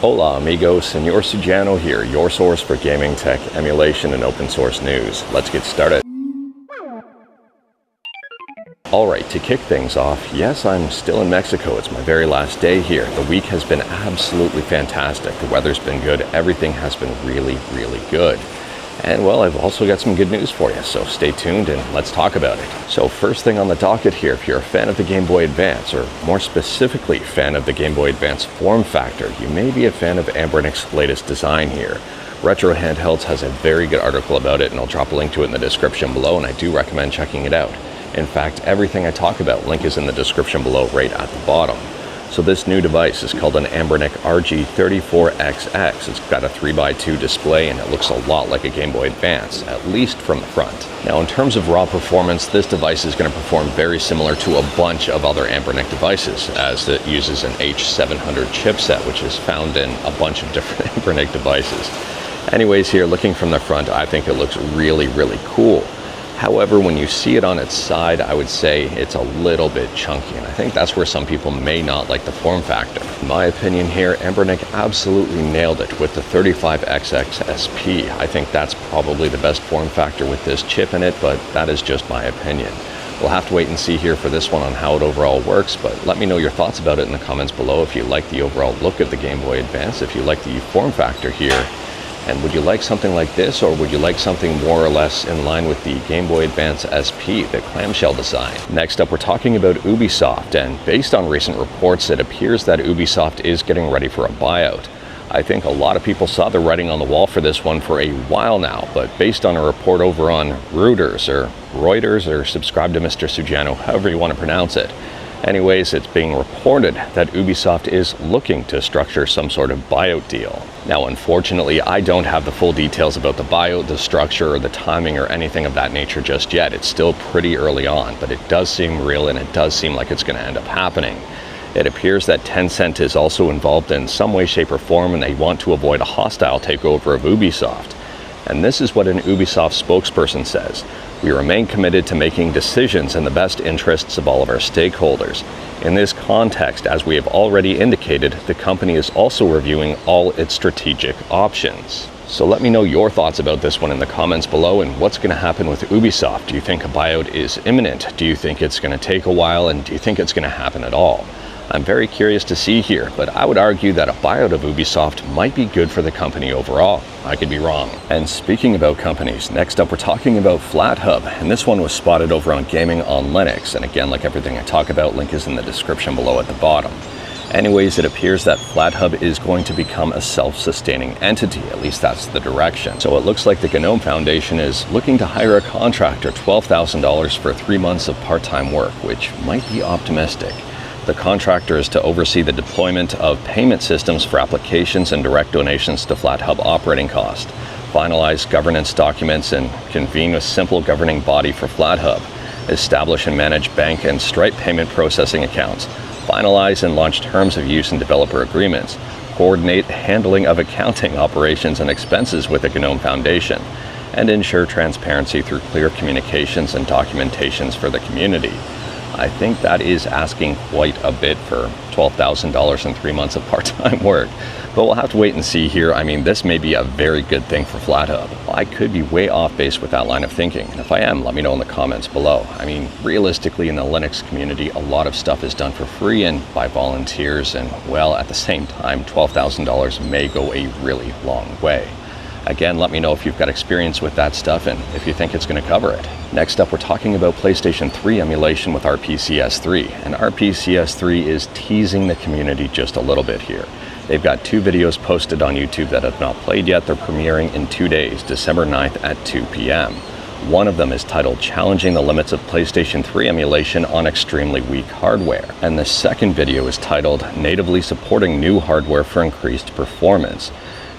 Hola amigos, Senor Sujano here, your source for gaming tech, emulation, and open source news. Let's get started. Alright, to kick things off, yes, I'm still in Mexico. It's my very last day here. The week has been absolutely fantastic. The weather's been good. Everything has been really, really good. And well, I've also got some good news for you, so stay tuned and let's talk about it. So first thing on the docket here, if you're a fan of the Game Boy Advance, or more specifically, fan of the Game Boy Advance form factor, you may be a fan of Anbernic's latest design here. Retro Handhelds has a very good article about it, and I'll drop a link to it in the description below, and I do recommend checking it out. In fact, everything I talk about, link is in the description below right at the bottom. So this new device is called an Anbernic RG34XX. It's got a 3x2 display and it looks a lot like a Game Boy Advance, at least from the front. Now in terms of raw performance, this device is going to perform very similar to a bunch of other Anbernic devices, as it uses an H700 chipset, which is found in a bunch of different Anbernic devices. Anyways, here looking from the front, I think it looks really, really cool. However, when you see it on its side, I would say it's a little bit chunky, and I think that's where some people may not like the form factor. In my opinion here, Anbernic absolutely nailed it with the 35XX SP. I think that's probably the best form factor with this chip in it, but that is just my opinion. We'll have to wait and see here for this one on how it overall works, but let me know your thoughts about it in the comments below if you like the overall look of the Game Boy Advance, if you like the form factor here. And would you like something like this, or would you like something more or less in line with the Game Boy Advance SP, the clamshell design? Next up, we're talking about Ubisoft, and based on recent reports, it appears that Ubisoft is getting ready for a buyout. I think a lot of people saw the writing on the wall for this one for a while now, but based on a report over on Reuters, or subscribe to Mr. Sujano, however you want to pronounce it. Anyways, it's being reported that Ubisoft is looking to structure some sort of buyout deal. Now, unfortunately, I don't have the full details about the buyout, the structure, or the timing, or anything of that nature just yet. It's still pretty early on, but it does seem real, and it does seem like it's going to end up happening. It appears that Tencent is also involved in some way, shape, or form, and they want to avoid a hostile takeover of Ubisoft. And this is what an Ubisoft spokesperson says: "We remain committed to making decisions in the best interests of all of our stakeholders. In this context, as we have already indicated, the company is also reviewing all its strategic options." So let me know your thoughts about this one in the comments below, and what's going to happen with Ubisoft. Do you think a buyout is imminent? Do you think it's going to take a while? And do you think it's going to happen at all? I'm very curious to see here, but I would argue that a buyout of Ubisoft might be good for the company overall. I could be wrong. And speaking about companies, next up we're talking about Flathub, and this one was spotted over on Gaming on Linux, and again, like everything I talk about, link is in the description below at the bottom. Anyways, it appears that Flathub is going to become a self-sustaining entity, at least that's the direction. So it looks like the GNOME Foundation is looking to hire a contractor $12,000 for 3 months of part-time work, which might be optimistic. The contractor is to oversee the deployment of payment systems for applications and direct donations to Flathub operating cost, finalize governance documents and convene a simple governing body for Flathub, establish and manage bank and Stripe payment processing accounts, finalize and launch terms of use and developer agreements, coordinate handling of accounting operations and expenses with the GNOME Foundation, and ensure transparency through clear communications and documentations for the community. I think that is asking quite a bit for $12,000 and 3 months of part-time work. But we'll have to wait and see here. I mean, this may be a very good thing for Flathub. I could be way off base with that line of thinking. And if I am, let me know in the comments below. I mean, realistically, in the Linux community, a lot of stuff is done for free and by volunteers. And well, at the same time, $12,000 may go a really long way. Again, let me know if you've got experience with that stuff and if you think it's going to cover it. Next up, we're talking about PlayStation 3 emulation with RPCS3. And RPCS3 is teasing the community just a little bit here. They've got 2 videos posted on YouTube that have not played yet. They're premiering in 2 days, December 9th at 2 p.m. One of them is titled "Challenging the Limits of PlayStation 3 Emulation on Extremely Weak Hardware." And the second video is titled "Natively Supporting New Hardware for Increased Performance."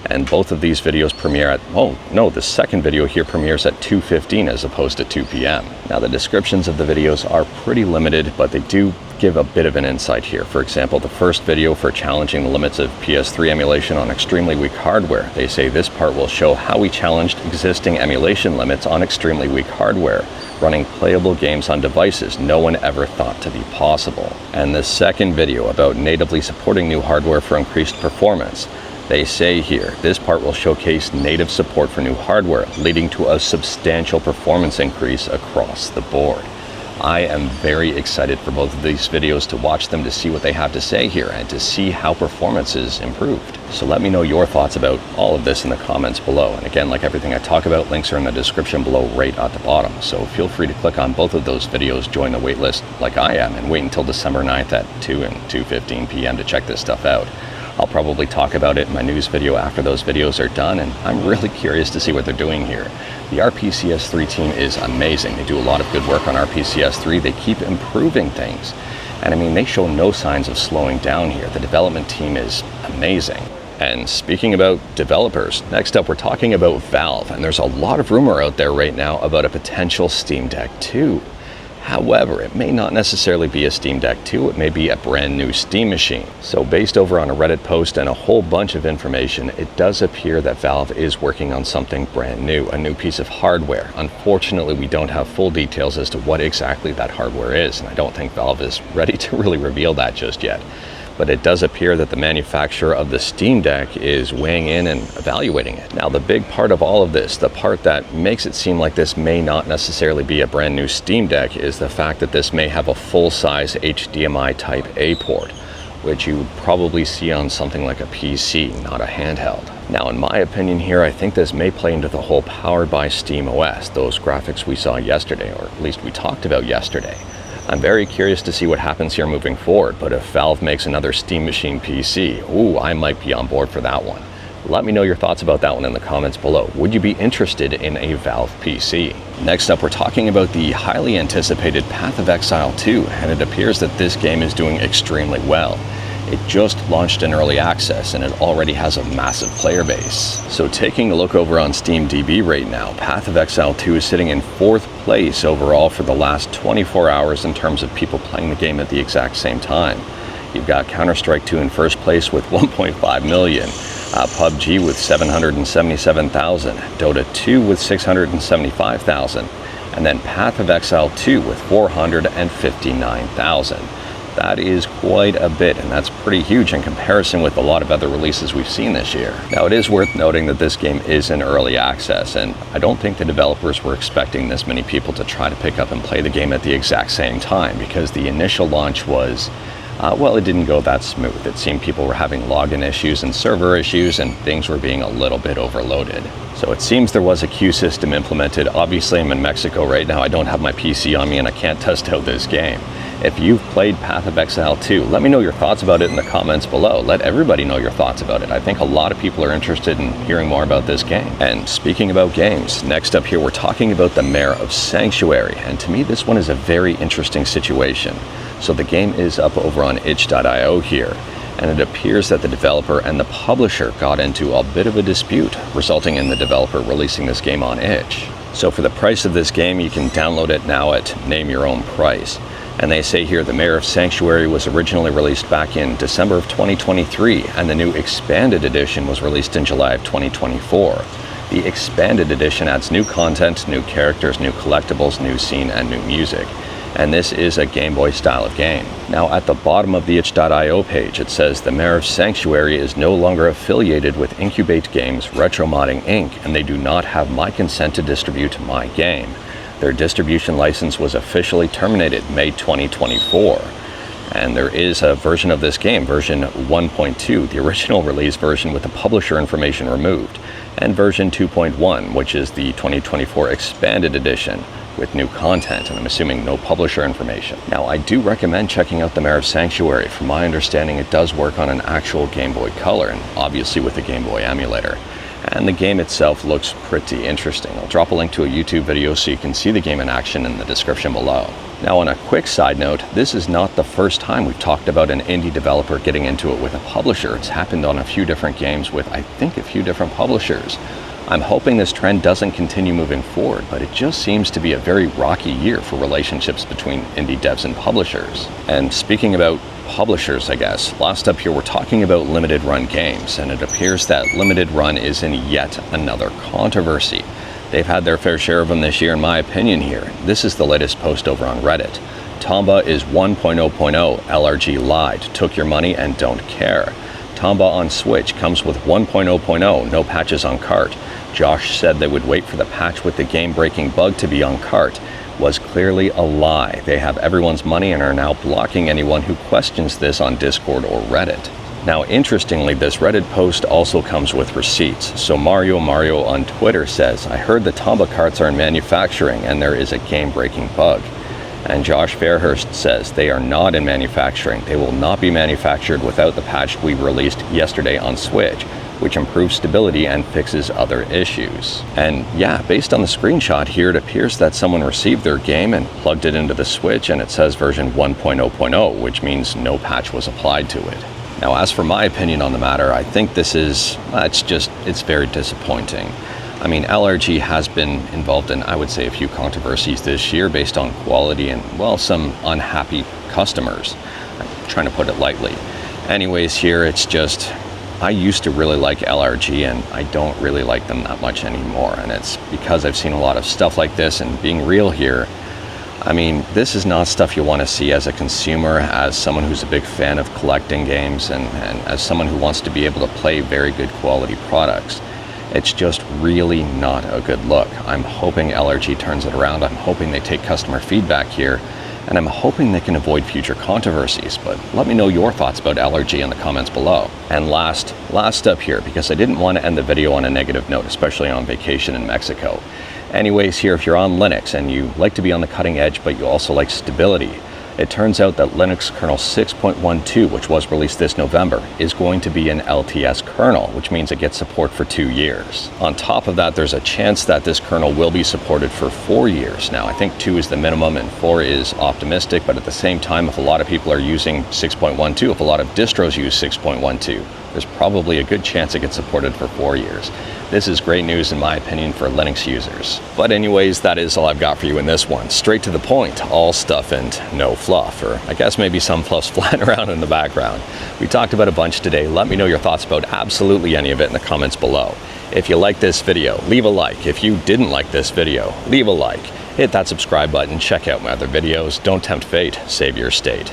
And both of these videos premiere at, oh no, the second video here premieres at 2:15 as opposed to 2 p.m. Now the descriptions of the videos are pretty limited, but they do give a bit of an insight here. For example, the first video for challenging the limits of PS3 emulation on extremely weak hardware. They say this part will show how we challenged existing emulation limits on extremely weak hardware, running playable games on devices no one ever thought to be possible. And the second video about natively supporting new hardware for increased performance. They say here, this part will showcase native support for new hardware, leading to a substantial performance increase across the board. I am very excited for both of these videos to watch them, to see what they have to say here and to see how performance is improved. So let me know your thoughts about all of this in the comments below. And again, like everything I talk about, links are in the description below right at the bottom. So feel free to click on both of those videos, join the waitlist like I am, and wait until December 9th at 2 and 2:15 p.m. to check this stuff out. I'll probably talk about it in my news video after those videos are done, and I'm really curious to see what they're doing here. The RPCS3 team is amazing. They do a lot of good work on RPCS3. They keep improving things. And I mean, they show no signs of slowing down here. The development team is amazing. And speaking about developers, next up we're talking about Valve, and there's a lot of rumor out there right now about a potential Steam Deck 2. However, it may not necessarily be a Steam Deck 2, it may be a brand new Steam machine. So based over on a Reddit post and a whole bunch of information, it does appear that Valve is working on something brand new, a new piece of hardware. Unfortunately, we don't have full details as to what exactly that hardware is, and I don't think Valve is ready to really reveal that just yet. But it does appear that the manufacturer of the Steam Deck is weighing in and evaluating it. Now, the big part of all of this, the part that makes it seem like this may not necessarily be a brand new Steam Deck, is the fact that this may have a full-size HDMI Type A port, which you would probably see on something like a PC, not a handheld. Now, in my opinion here, I think this may play into the whole powered by Steam OS, those graphics we saw yesterday, or at least we talked about yesterday. I'm very curious to see what happens here moving forward, but if Valve makes another Steam Machine PC, ooh, I might be on board for that one. Let me know your thoughts about that one in the comments below. Would you be interested in a Valve PC? Next up, we're talking about the highly anticipated Path of Exile 2, and it appears that this game is doing extremely well. It just launched in early access and it already has a massive player base. So taking a look over on SteamDB right now, Path of Exile 2 is sitting in 4th place overall for the last 24 hours in terms of people playing the game at the exact same time. You've got Counter-Strike 2 in 1st place with 1.5 million, PUBG with 777,000, Dota 2 with 675,000, and then Path of Exile 2 with 459,000. That is quite a bit, and that's pretty huge in comparison with a lot of other releases we've seen this year. Now, it is worth noting that this game is in early access, and I don't think the developers were expecting this many people to try to pick up and play the game at the exact same time, because the initial launch was, well, it didn't go that smooth. It seemed people were having login issues and server issues, and things were being a little bit overloaded. So it seems there was a queue system implemented. Obviously, I'm in Mexico right now. I don't have my PC on me, and I can't test out this game. If you've played Path of Exile 2, let me know your thoughts about it in the comments below. Let everybody know your thoughts about it. I think a lot of people are interested in hearing more about this game. And speaking about games, next up here we're talking about the Mayor of Sanctuary. And to me, this one is a very interesting situation. So the game is up over on itch.io here, and it appears that the developer and the publisher got into a bit of a dispute, resulting in the developer releasing this game on itch. So for the price of this game, you can download it now at name your own price. And they say here the Mayor of Sanctuary was originally released back in December of 2023, and the new expanded edition was released in July of 2024. The expanded edition adds new content, new characters, new collectibles, new scene, and new music. And this is a Game Boy style of game. Now, at the bottom of the itch.io page, it says the Mayor of Sanctuary is no longer affiliated with Incubate Games Retromodding Inc., and they do not have my consent to distribute my game. Their distribution license was officially terminated May 2024. And there is a version of this game, version 1.2, the original release version with the publisher information removed, and version 2.1, which is the 2024 expanded edition with new content, and I'm assuming no publisher information. Now, I do recommend checking out the Mayor of Sanctuary. From my understanding, it does work on an actual Game Boy Color, and obviously with a Game Boy emulator. And the game itself looks pretty interesting. I'll drop a link to a YouTube video so you can see the game in action in the description below. Now, on a quick side note, this is not the first time we've talked about an indie developer getting into it with a publisher. It's happened on a few different games with, I think, a few different publishers. I'm hoping this trend doesn't continue moving forward, but it just seems to be a very rocky year for relationships between indie devs and publishers. And speaking about publishers, I guess, last up here we're talking about limited run games, and it appears that limited run is in yet another controversy. They've had their fair share of them this year, in my opinion here. This is the latest post over on Reddit. Tomba is 1.0.0, LRG lied, took your money and don't care. Tomba on Switch comes with 1.0.0, no patches on cart. Josh said they would wait for the patch with the game-breaking bug to be on cart. Was clearly a lie. They have everyone's money and are now blocking anyone who questions this on Discord or Reddit. Now, interestingly, this Reddit post also comes with receipts. So Mario on Twitter says, I heard the Tomba carts are in manufacturing and there is a game-breaking bug. And Josh Fairhurst says they are not in manufacturing. They will not be manufactured without the patch we released yesterday on Switch, which improves stability and fixes other issues. And yeah, based on the screenshot here, it appears that someone received their game and plugged it into the Switch, and it says version 1.0.0, which means no patch was applied to it. Now, as for my opinion on the matter, I think this is, it's very disappointing. I mean, LRG has been involved in, I would say, a few controversies this year based on quality and, well, some unhappy customers. I'm trying to put it lightly. Anyways, here it's just, I used to really like LRG and I don't really like them that much anymore. And it's because I've seen a lot of stuff like this, and being real here, I mean, this is not stuff you want to see as a consumer, as someone who's a big fan of collecting games, and as someone who wants to be able to play very good quality products. It's just really not a good look. I'm hoping LRG turns it around. I'm hoping they take customer feedback here, and I'm hoping they can avoid future controversies. But let me know your thoughts about LRG in the comments below. And last up here, because I didn't want to end the video on a negative note, especially on vacation in Mexico. Anyways, here, if you're on Linux and you like to be on the cutting edge, but you also like stability, it turns out that Linux kernel 6.12, which was released this November, is going to be an LTS kernel, which means it gets support for 2 years. On top of that, there's a chance that this kernel will be supported for 4 years. Now, I think 2 is the minimum and 4 is optimistic, but at the same time, if a lot of people are using 6.12, if a lot of distros use 6.12, there's probably a good chance it gets supported for 4 years. This is great news, in my opinion, for Linux users. But anyways, that is all I've got for you in this one. Straight to the point, all stuff and no fluff, or I guess maybe some fluff's flying around in the background. We talked about a bunch today. Let me know your thoughts about absolutely any of it in the comments below. If you liked this video, leave a like. If you didn't like this video, leave a like. Hit that subscribe button, check out my other videos. Don't tempt fate, save your state.